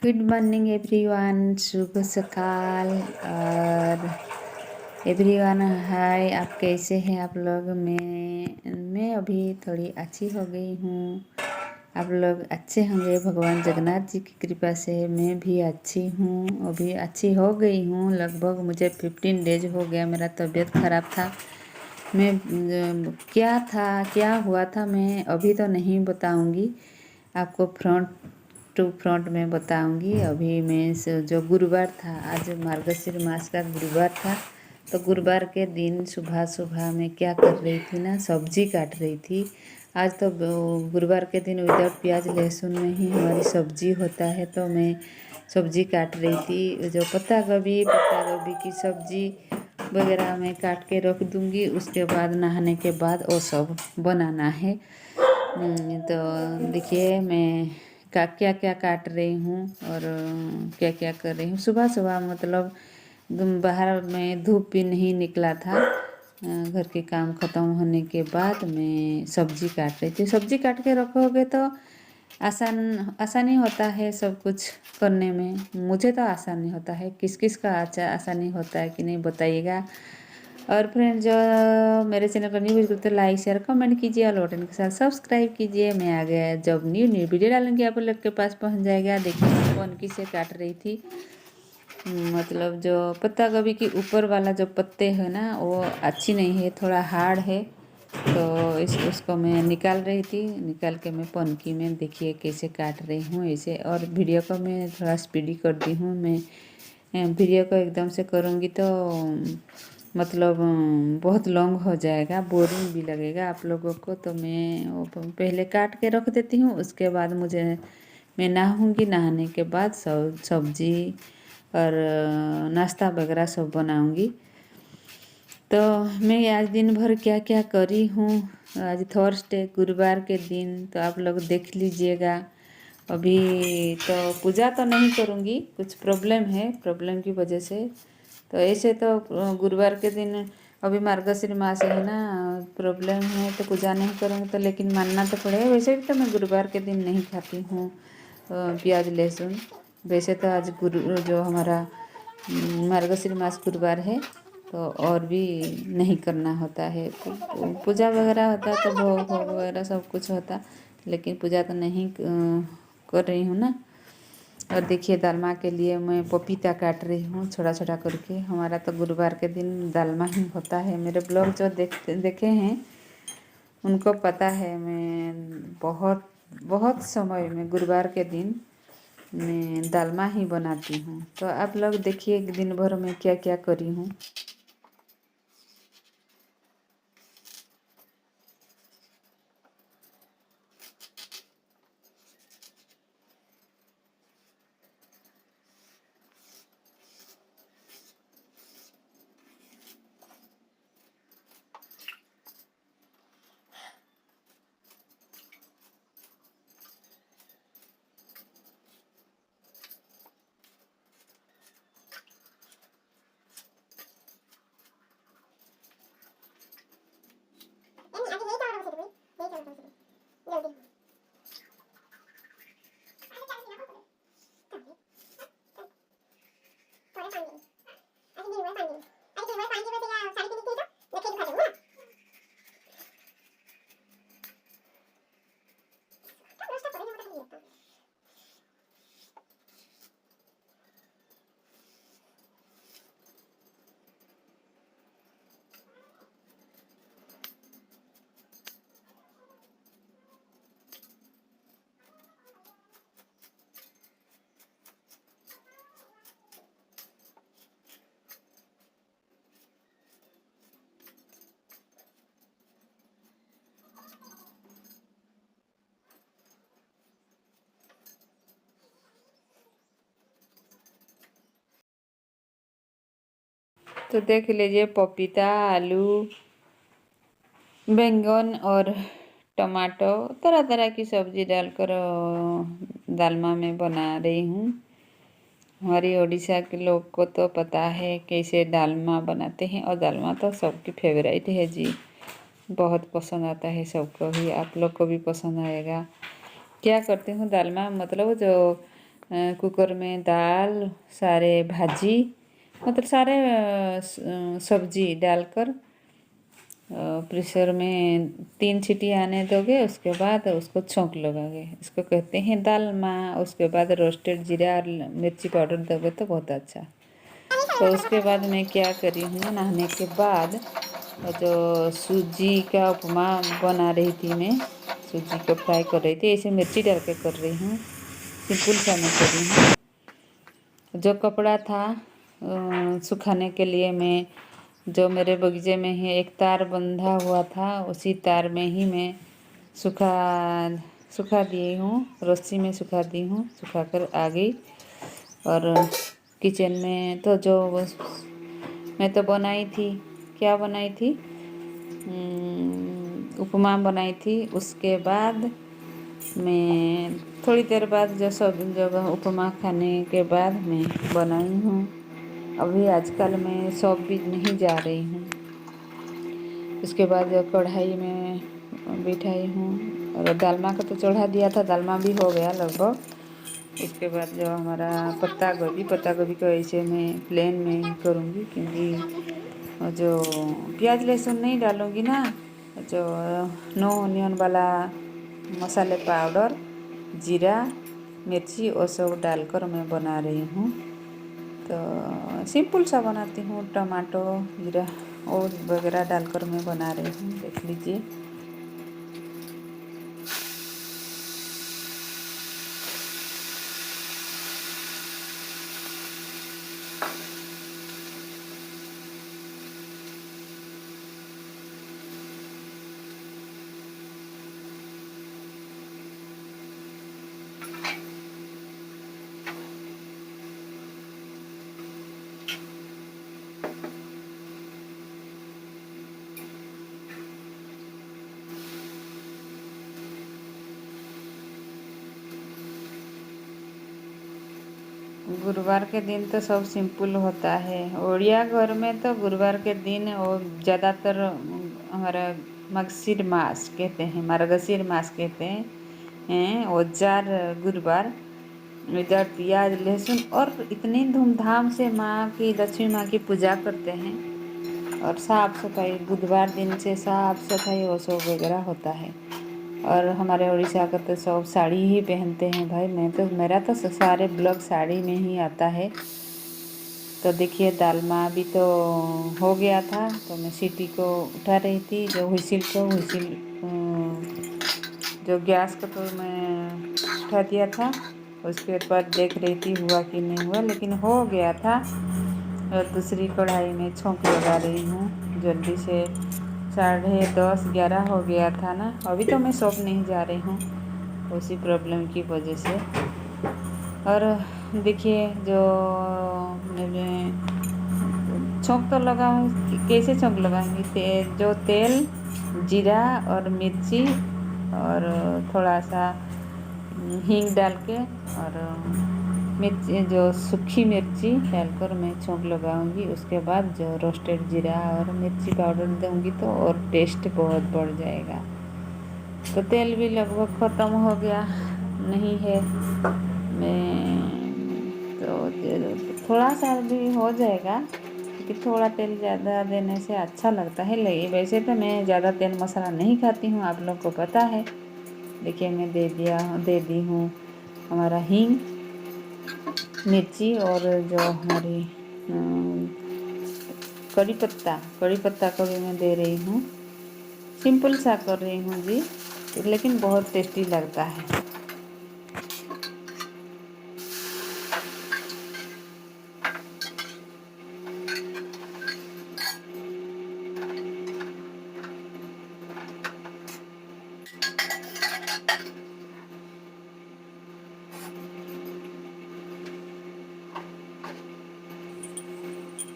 Good morning everyone, शुभ सकाल। और everyone hi, आप कैसे हैं आप लोग? मैं अभी थोड़ी अच्छी हो गई हूँ। आप लोग अच्छे होंगे भगवान जगन्नाथ जी की कृपा से। मैं भी अच्छी हूँ, अभी अच्छी हो गई हूँ। लगभग मुझे 15 डेज हो गया। मेरा तबीयत ख़राब था। मैं क्या हुआ था मैं अभी तो नहीं बताऊँगी आपको, फ्रंट टू फ्रंट में बताऊंगी। अभी मैं जो गुरुवार था, आज मार्गशीर मास का गुरुवार था, तो गुरुवार के दिन सुबह सुबह मैं क्या कर रही थी ना, सब्जी काट रही थी। आज तो गुरुवार के दिन विदाउट प्याज लहसुन में ही हमारी सब्जी होता है, तो मैं सब्जी काट रही थी। जो पत्ता गोभी की सब्जी वगैरह मैं काट के रख दूंगी। उसके बाद नहाने के बाद वो सब बनाना है। तो देखिए मैं क्या क्या काट रही हूँ और क्या क्या कर रही हूँ। सुबह सुबह मतलब बाहर में धूप भी नहीं निकला था। घर के काम ख़त्म होने के बाद मैं सब्जी काट रही थी। सब्जी काट के रखोगे तो आसानी होता है सब कुछ करने में। मुझे तो आसानी होता है, किस किस का आसानी होता है कि नहीं बताइएगा। और फ्रेंड जो मेरे चैनल पर न्यू विजिट तो लाइक शेयर कमेंट कीजिए और बटन के साथ सब्सक्राइब कीजिए। मैं आ गया, जब न्यू वीडियो डालूंगी आप लोग के पास पहुंच जाएगा। देखिए मैं पनकी से काट रही थी। मतलब जो पत्ता गोभी के ऊपर वाला जो पत्ते है ना, वो अच्छी नहीं है, थोड़ा हार्ड है। तो उसको मैं निकाल रही थी। निकाल के मैं पनकी में देखिए कैसे काट रही हूँ ऐसे। और वीडियो को मैं थोड़ा स्पीडी कर दी हूँ। मैं वीडियो को एकदम से करूँगी तो मतलब बहुत लॉन्ग हो जाएगा, बोरिंग भी लगेगा आप लोगों को। तो मैं वो पहले काट के रख देती हूँ। उसके बाद मैं नहाऊँगी। नहाने के बाद सब्जी और नाश्ता वगैरह सब बनाऊँगी। तो मैं आज दिन भर क्या क्या करी हूँ। आज थर्सडे गुरुवार के दिन, तो आप लोग देख लीजिएगा। अभी तो पूजा तो नहीं करूँगी, कुछ प्रॉब्लम है, प्रॉब्लम की वजह से। तो ऐसे तो गुरुवार के दिन अभी मार्गशीर मास है ना, प्रॉब्लम है तो पूजा नहीं करूँगी। तो लेकिन मानना तो पड़ेगा। वैसे भी तो मैं गुरुवार के दिन नहीं खाती हूँ प्याज लहसुन। वैसे तो आज गुरु जो हमारा मार्गशीर मास गुरुवार है, तो और भी नहीं करना होता है। पूजा वगैरह होता है तो भोग भोग वगैरह सब कुछ होता, लेकिन पूजा तो नहीं कर रही हूँ ना। और देखिए दालमा के लिए मैं पपीता काट रही हूँ छोटा छोटा करके। हमारा तो गुरुवार के दिन दालमा ही होता है। मेरे ब्लॉग जो देखे हैं उनको पता है, मैं बहुत बहुत समय में गुरुवार के दिन मैं दालमा ही बनाती हूँ। तो आप लोग देखिए दिन भर में क्या क्या करी हूँ। तो देख लीजिए पपीता, आलू, बैंगन और टमाटो, तरह तरह की सब्जी डालकर दालमा में बना रही हूँ। हमारी उड़ीसा के लोग को तो पता है कैसे दालमा बनाते हैं, और दालमा तो सबकी फेवरेट है जी। बहुत पसंद आता है सबको ही, आप लोग को भी पसंद आएगा। क्या करती हूँ दालमा, मतलब जो कुकर में दाल, सारे भाजी मतलब सारे सब्जी डालकर प्रेशर में 3 सीटी आने दोगे। उसके बाद उसको छोंक लगोगे। इसको कहते हैं दाल माँ। उसके बाद रोस्टेड जीरा और मिर्ची पाउडर दोगे तो बहुत अच्छा। तो उसके बाद मैं क्या करी हूँ ना, नहाने के बाद जो सूजी का उपमा बना रही थी, मैं सूजी को फ्राई कर रही थी। ऐसे मिर्ची डाल के कर रही हूँ, सिंपल सा मैं कर रही हूँ। जो कपड़ा था सुखाने के लिए, मैं जो मेरे बगीचे में ही एक तार बंधा हुआ था, उसी तार में ही मैं सुखा दी हूँ, रस्सी में सुखा दी हूँ। सुखा कर आ गई और किचन में तो जो मैं तो बनाई थी, क्या बनाई थी, उपमा बनाई थी। उसके बाद मैं थोड़ी देर बाद जो सब जगह उपमा खाने के बाद मैं बनाई हूँ। अभी आजकल मैं शॉप भी नहीं जा रही हूँ। उसके बाद जो कढ़ाई में बिठाई हूँ और दालमा का तो चढ़ा दिया था, दालमा भी हो गया लगभग। उसके बाद जो हमारा पत्ता गोभी को ऐसे मैं प्लेन में ही करूँगी, क्योंकि जो प्याज लहसुन नहीं डालूँगी ना, जो नो ऑनियन वाला मसाले पाउडर, जीरा मिर्ची वो सब डालकर मैं बना रही हूँ। तो सिंपल सा बनाती हूँ, टमाटो जीरा और वगैरह डालकर मैं बना रही हूँ, देख लीजिए। गुरुवार के दिन तो सब सिंपल होता है। ओड़िया घर में तो गुरुवार के दिन वो ज़्यादातर हमारा मार्गशीर मास कहते हैं औजार गुरुवार, इधर प्याज लहसुन और इतनी धूमधाम से माँ की, लक्ष्मी माँ की पूजा करते हैं। और साफ़ सफाई बुधवार दिन से साफ़ सफाई वो सब वगैरह होता है। और हमारे उड़ीसा का तो सब साड़ी ही पहनते हैं भाई। मेरा तो सारे ब्लॉग साड़ी में ही आता है। तो देखिए दालमा भी तो हो गया था, तो मैं सीटी को उठा रही थी, जो हुइसिल जो गैस को तो मैं उठा दिया था। उसके बाद देख रही थी हुआ कि नहीं हुआ, लेकिन हो गया था। और दूसरी कढ़ाई में छोंक लगा रही हूँ जल्दी से। 10:30 11 हो गया था ना। अभी तो मैं शॉप नहीं जा रही हूँ उसी प्रॉब्लम की वजह से। और देखिए जो मैंने छोंक तो लगाऊँ, कैसे छोंक लगाऊंगी, जो तेल जीरा और मिर्ची और थोड़ा सा हींग डाल के और मिर्ची, जो सूखी मिर्ची डालकर मैं छोंक लगाऊंगी। उसके बाद जो रोस्टेड जीरा और मिर्ची पाउडर दूंगी तो और टेस्ट बहुत बढ़ जाएगा। तो तेल भी लगभग ख़त्म हो गया नहीं है, मैं तो थोड़ा सा भी हो जाएगा, क्योंकि थोड़ा तेल ज़्यादा देने से अच्छा लगता है। लेकिन वैसे तो मैं ज़्यादा तेल मसाला नहीं खाती हूँ, आप लोग को पता है। देखिए मैं दे दी हूँ हमारा हींग, मिर्ची और जो हमारी कड़ी पत्ता को भी मैं दे रही हूँ। सिंपल सा कर रही हूँ जी, लेकिन बहुत टेस्टी लगता है।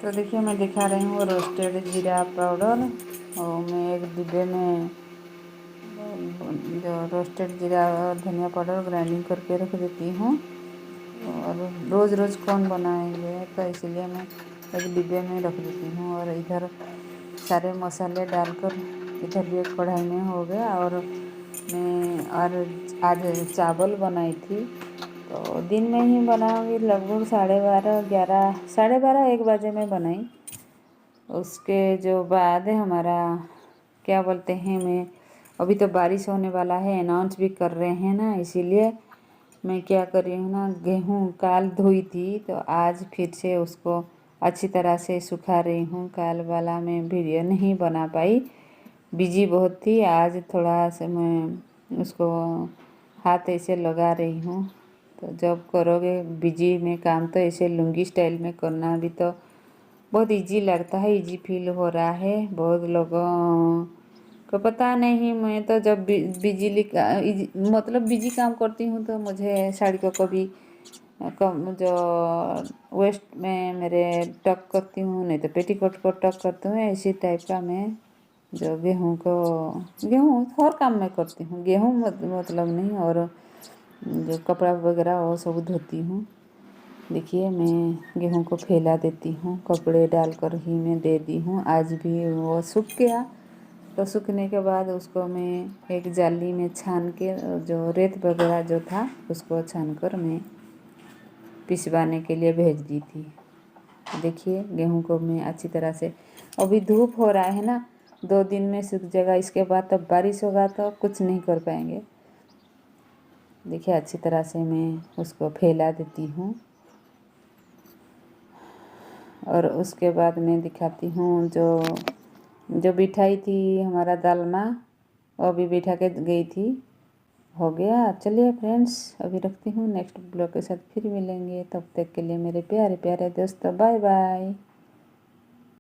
तो देखिए मैं दिखा रही हूँ रोस्टेड जीरा पाउडर, और मैं एक डिब्बे में जो रोस्टेड जीरा और धनिया पाउडर ग्राइंडिंग करके रख देती हूँ। और रोज़ रोज़ कौन बनाएंगे, तो इसलिए मैं एक डिब्बे में रख देती हूँ। और इधर सारे मसाले डालकर इधर भी एक कढ़ाई में हो गया। और मैं आज चावल बनाई थी, तो दिन में ही बनाऊंगी, लगभग 12:30 1 बजे में बनाई। उसके जो बाद हमारा क्या बोलते हैं, मैं अभी तो बारिश होने वाला है, अनाउंस भी कर रहे हैं ना, इसीलिए मैं क्या कर रही हूँ ना, गेहूँ काल धोई थी तो आज फिर से उसको अच्छी तरह से सुखा रही हूँ। काल वाला मैं वीडियो नहीं बना पाई, बिजी बहुत थी। आज थोड़ा सा मैं उसको हाथ ऐसे लगा रही हूँ। तो जब करोगे बिजी में काम तो ऐसे लुंगी स्टाइल में करना भी तो बहुत इजी लगता है, इजी फील हो रहा है। बहुत लोगों को पता नहीं, मैं तो जब मतलब बिजी काम करती हूँ तो मुझे साड़ी को कभी कम जो वेस्ट में मेरे टक करती हूँ, नहीं तो पेटीकोट को टक करती हूँ, इसी टाइप का मैं जो गेहूँ हर काम में करती हूँ। गेहूँ मतलब नहीं, और जो कपड़ा वगैरह वो सब धोती हूँ। देखिए मैं गेहूं को फैला देती हूँ, कपड़े डालकर ही मैं दे दी हूँ। आज भी वो सूख गया, तो सूखने के बाद उसको मैं एक जाली में छान के, जो रेत वगैरह जो था उसको छान कर मैं पिसवाने के लिए भेज दी थी। देखिए गेहूं को मैं अच्छी तरह से, अभी धूप हो रहा है ना, 2 दिन में सूख जाएगा। इसके बाद तब बारिश होगा तो कुछ नहीं कर पाएंगे। देखिए अच्छी तरह से मैं उसको फैला देती हूँ, और उसके बाद मैं दिखाती हूँ जो बिठाई थी हमारा दाल माँ, वो भी बिठा के गई थी। हो गया। चलिए फ्रेंड्स, अभी रखती हूँ, नेक्स्ट ब्लॉग के साथ फिर मिलेंगे। तब तक के लिए मेरे प्यारे प्यारे दोस्तों, बाय बाय।